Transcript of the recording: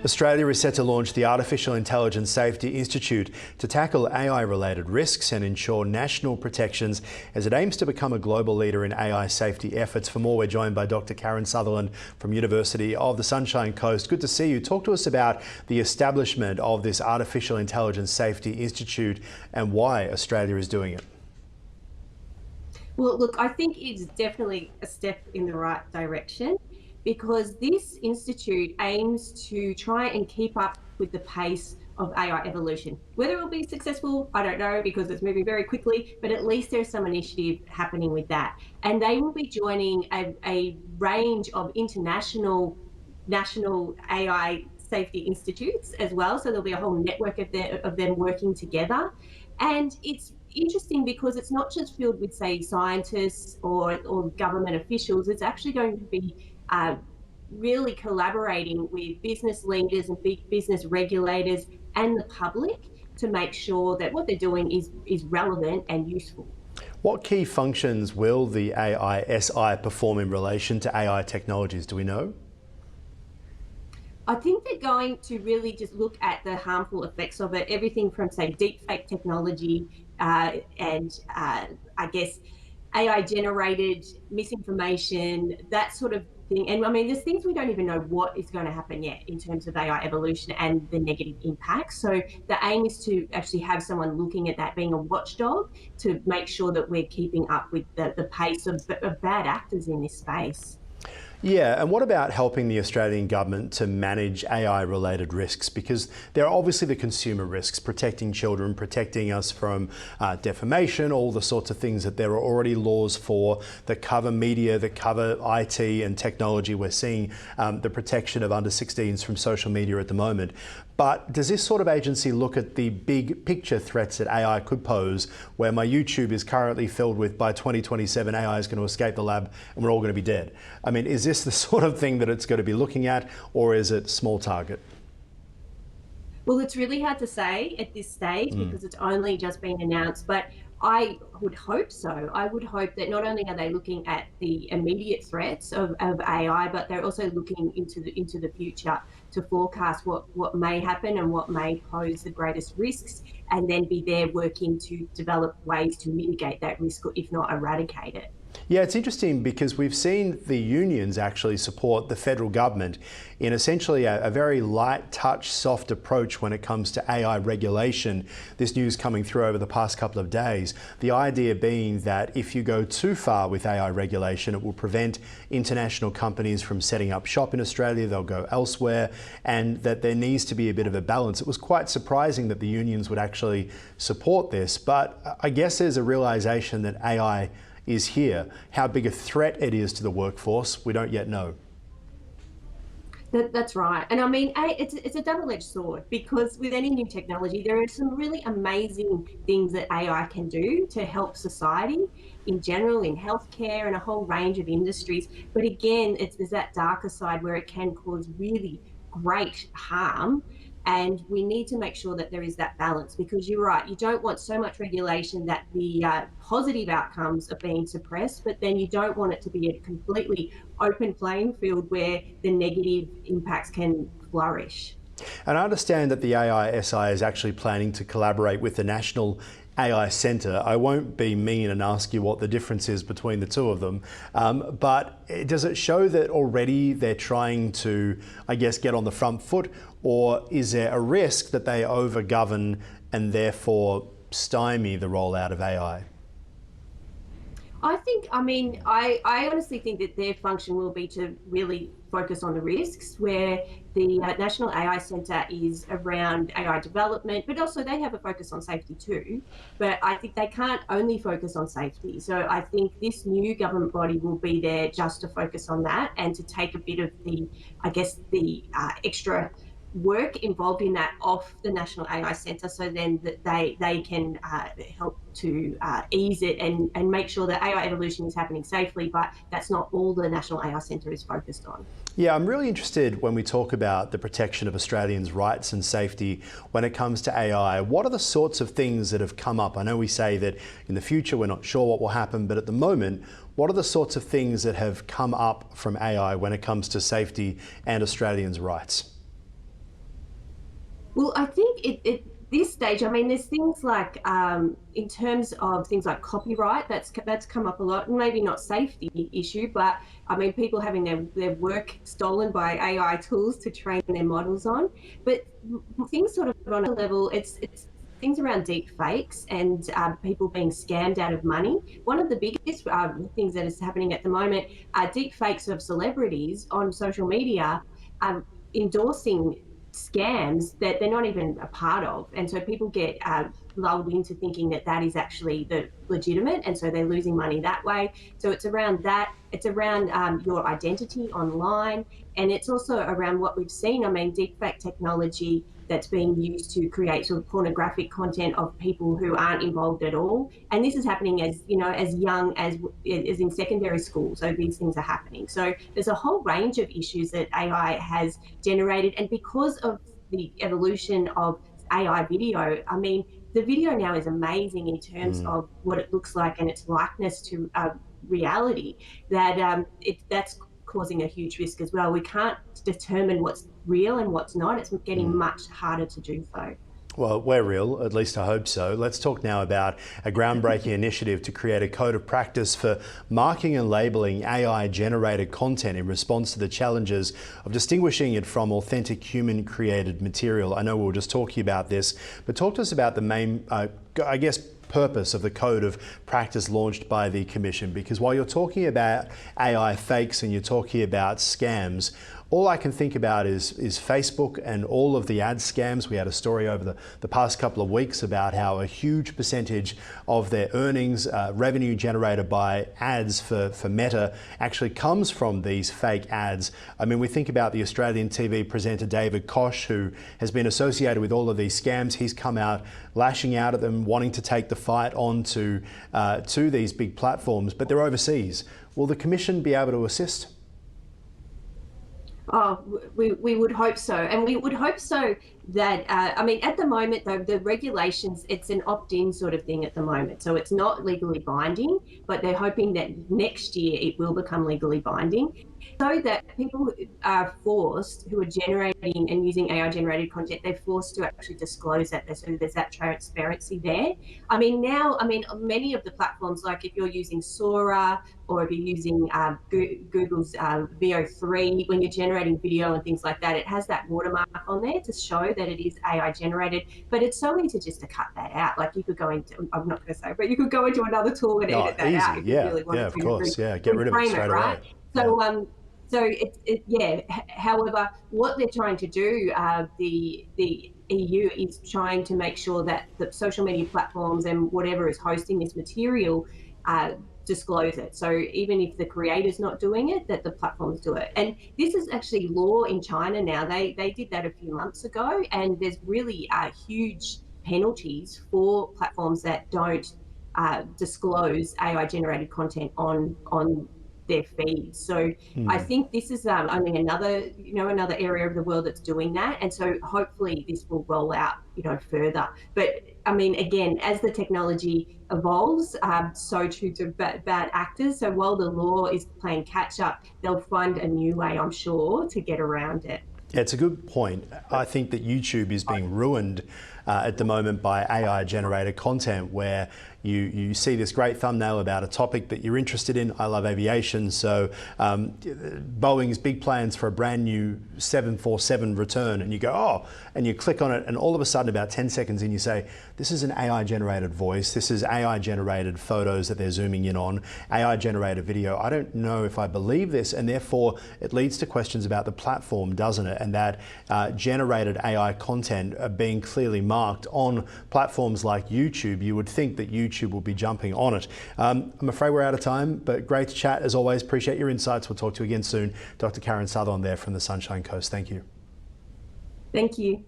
Australia is set to launch the Artificial Intelligence Safety Institute to tackle AI-related risks and ensure national protections as it aims to become a global leader in AI safety efforts. For more, we're joined by Dr. Karen Sutherland from University of the Sunshine Coast. Good to see you. Talk to us about the establishment of this Artificial Intelligence Safety Institute and why Australia is doing it. Well, look, I think it's definitely a step in the right direction, because this institute aims to try and keep up with the pace of AI evolution. Whether it will be successful, I don't know, because it's moving very quickly, but at least there's some initiative happening with that. And they will be joining a range of international, national AI safety institutes as well. So there'll be a whole network of them working together. And it's interesting because it's not just filled with, say, scientists or government officials. It's actually going to be really collaborating with business leaders and big business regulators and the public to make sure that what they're doing is relevant and useful. What key functions will the AISI perform in relation to AI technologies? Do we know? I think they're going to really just look at the harmful effects of it, everything from, say, deepfake technology and I guess AI-generated misinformation, that sort of thing. And I mean, there's things we don't even know what is going to happen yet in terms of AI evolution and the negative impacts. So the aim is to actually have someone looking at that, being a watchdog, to make sure that we're keeping up with the pace of bad actors in this space. Yeah, and what about helping the Australian government to manage AI-related risks? Because there are obviously the consumer risks, protecting children, protecting us from defamation, all the sorts of things that there are already laws for that cover media, that cover IT and technology. We're seeing the protection of under 16s from social media at the moment. But does this sort of agency look at the big picture threats that AI could pose, where my YouTube is currently filled with, by 2027, AI is going to escape the lab and we're all going to be dead? I mean, is this the sort of thing that it's going to be looking at, or is it small target? Well, it's really hard to say at this stage because it's only just been announced, but I would hope so. I would hope that not only are they looking at the immediate threats of AI, but they're also looking into the future to forecast what may happen and what may pose the greatest risks, and then be there working to develop ways to mitigate that risk, or if not eradicate it. Yeah, it's interesting because we've seen the unions actually support the federal government in essentially a very light touch, soft approach when it comes to AI regulation. This news coming through over the past couple of days. The idea being that if you go too far with AI regulation, it will prevent international companies from setting up shop in Australia. They'll go elsewhere, and that there needs to be a bit of a balance. It was quite surprising that the unions would actually support this, but I guess there's a realization that AI is here. How big a threat it is to the workforce, we don't yet know. That's right. And I mean, it's a double-edged sword, because with any new technology, there are some really amazing things that AI can do to help society in general, in healthcare and a whole range of industries. But again, there's that darker side where it can cause really great harm. And we need to make sure that there is that balance, because you're right, you don't want so much regulation that the positive outcomes are being suppressed, but then you don't want it to be a completely open playing field where the negative impacts can flourish. And I understand that the AISI is actually planning to collaborate with the National AI Centre. I won't be mean and ask you what the difference is between the two of them, but does it show that already they're trying to, I guess, get on the front foot, or is there a risk that they overgovern and therefore stymie the rollout of AI? I honestly think that their function will be to really focus on the risks, where the National AI Centre is around AI development, but also they have a focus on safety too. But I think they can't only focus on safety. So I think this new government body will be there just to focus on that and to take a bit of the, I guess, the extra work involved in that off the National AI Centre, so then that they can help to ease it and make sure that AI evolution is happening safely, but that's not all the National AI Centre is focused on. Yeah, I'm really interested when we talk about the protection of Australians' rights and safety when it comes to AI. What are the sorts of things that have come up? I know we say that in the future we're not sure what will happen, but at the moment, what are the sorts of things that have come up from AI when it comes to safety and Australians' rights? Well, I think this stage, I mean, there's things like in terms of things like copyright, that's come up a lot. Maybe not safety issue, but I mean, people having their work stolen by AI tools to train their models on. But things sort of on a level, it's things around deep fakes and people being scammed out of money. One of the biggest things that is happening at the moment are deep fakes of celebrities on social media endorsing scams that they're not even a part of, and so people get lulled into thinking that that is actually the legitimate, and so they're losing money that way. So it's around that. It's around your identity online, and it's also around what we've seen. I mean, deepfake technology that's being used to create sort of pornographic content of people who aren't involved at all, and this is happening as as young as in secondary school. So these things are happening. So there's a whole range of issues that AI has generated, and because of the evolution of AI video, I mean, the video now is amazing in terms of what it looks like and its likeness to reality. That's causing a huge risk as well. We can't determine what's real and what's not. It's getting much harder to do so. Well, we're real, at least I hope so. Let's talk now about a groundbreaking initiative to create a code of practice for marking and labelling AI-generated content in response to the challenges of distinguishing it from authentic human-created material. I know we were just talking about this, but talk to us about the main, purpose of the code of practice launched by the Commission, because while you're talking about AI fakes and you're talking about scams, all I can think about is Facebook and all of the ad scams. We had a story over the past couple of weeks about how a huge percentage of their earnings, revenue generated by ads for Meta, actually comes from these fake ads. I mean, we think about the Australian TV presenter David Koch, who has been associated with all of these scams. He's come out lashing out at them, wanting to take the fight on to these big platforms, but they're overseas. Will the Commission be able to assist? Oh, we would hope so. And we would hope so that, I mean, at the moment, though, the regulations, it's an opt-in sort of thing at the moment. So it's not legally binding, but they're hoping that next year it will become legally binding, so that people are forced, who are generating and using AI-generated content, they're forced to actually disclose that. So there's that transparency there. I mean, now, many of the platforms, like if you're using Sora or if you're using Google's VO3, when you're generating video and things like that, it has that watermark on there to show that it is AI generated. But it's so easy just to cut that out. Like you could go into, I'm not going to say, but you could go into another tool and edit that out if you really wanted to. Of course, get rid of it straight away. So, so However, what they're trying to do, the EU is trying to make sure that the social media platforms and whatever is hosting this material disclose it. So even if the creator's not doing it, that the platforms do it. And this is actually law in China now. They did that a few months ago, and there's really huge penalties for platforms that don't disclose AI-generated content on their feeds. So I think this is only another area of the world that's doing that, and so hopefully this will roll out further. But I mean, again, as the technology evolves, so too do bad actors. So while the law is playing catch up, they'll find a new way, I'm sure, to get around it. Yeah, it's a good point. I think that YouTube is being ruined at the moment by AI-generated content, where you see this great thumbnail about a topic that you're interested in. I love aviation, so Boeing's big plans for a brand new 747 return, and you go, oh, and you click on it, and all of a sudden about 10 seconds in you say, this is an AI-generated voice, this is AI-generated photos that they're zooming in on, AI-generated video. I don't know if I believe this, and therefore it leads to questions about the platform, doesn't it? And that generated AI content being clearly marked on platforms like YouTube, you would think that YouTube will be jumping on it. I'm afraid we're out of time, but great to chat as always. Appreciate your insights. We'll talk to you again soon. Dr. Karen Sutherland there from the Sunshine Coast. Thank you. Thank you.